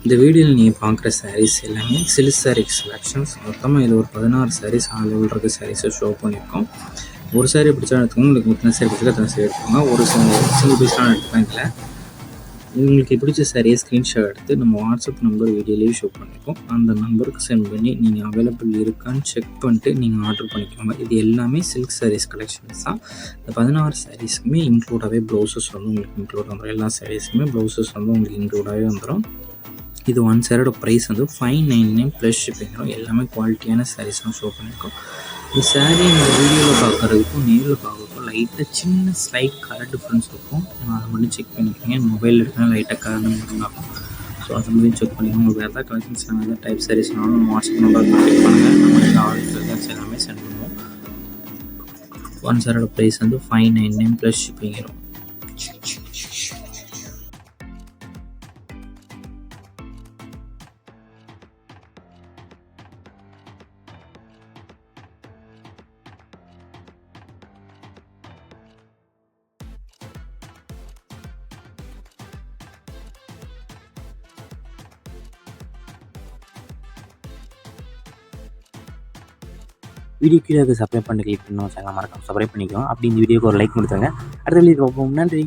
இந்த வீடியோவில் நீங்கள் பார்க்குற சாரீஸ் எல்லாமே சில்க் சாரீஸ் செலெக்ஷன்ஸ். மொத்தமாக இதில் ஒரு 16 சாரீஸ் ஆல் இருக்க சாரீஸை ஷோ பண்ணியிருக்கோம். ஒரு சாரீ பிடிச்சா எடுத்துக்கோங்க, உங்களுக்கு எத்தனை சாரீ பிடிச்சா அத்தனை சாரீ எடுத்துக்கோங்க. ஒரு சிங்கிள் பீஸ்லாம் எடுத்துக்கலாம். இல்லை உங்களுக்கு பிடிச்ச சாரியை ஸ்க்ரீன்ஷாட் எடுத்து நம்ம வாட்ஸ்அப் நம்பர் வீடியோலேயே ஷோ பண்ணியிருக்கோம். அந்த நம்பருக்கு சென்ட் பண்ணி நீங்கள் அவைலபிள் இருக்கான்னு செக் பண்ணிட்டு நீங்கள் ஆர்டர் பண்ணிக்கோங்க. இது எல்லாமே சில்க் சாரீஸ் கலெக்ஷன்ஸ் தான். இந்த 16 சாரீஸுக்குமே இன்க்ளூடாகவே ப்ளவுசஸ் வந்து உங்களுக்கு இன்க்ளூட் வந்துடும். எல்லா சாரீஸுக்குமே ப்ளவுசஸ் வந்து உங்களுக்கு இன்க்ளூடாகவே வந்துடும். இது ஒன் சாரியோட ப்ரைஸ் வந்து 599 ப்ளஸ் ஷிப்பிங் வரும். எல்லாமே குவாலிட்டியான சாரீஸ் தான் ஷோ பண்ணியிருக்கோம். இந்த சாரீ இந்த வீடியோவில் பார்க்குறதுக்கும் நேரில் பார்க்குறதுக்கும் லைட்டாக சின்ன ஸ்லைட் கலர் டிஃப்ரென்ஸ் இருக்கும். அதை மட்டும் செக் பண்ணிக்கோங்க. மொபைல் எடுத்தால் லைட்டாக கலர் இருந்தாலும் ஸோ அதை மட்டும் செக் பண்ணிக்கோங்க. உங்களுக்கு வேறு ஏதாவது கலெக்ஷன்ஸ் எதாவது டைப் சாரீஸ்னாலும் நம்ம வாட்ஸ்அப் நம்பர் கான்டெக்ட் பண்ணுங்கள். நம்மளுக்கு ஆர்டர் எல்லாமே சென்ட் பண்ணுவோம். ஒன் சாரோட ப்ரைஸ் வந்து 599 ப்ளஸ் ஷிப்பிங் வரும். வீடியோ கீழே சப்ஸ்கிரைப் பண்ணி கிளிக் பண்ணணும். சேனல் மறக்காம சப்ஸ்கிரைப் பண்ணிக்கோங்க. அப்படி இந்த வீடியோக்கு ஒரு லைக் கொடுத்துருங்க. அடுத்த வீடியோ பார்ப்போம். நன்றி.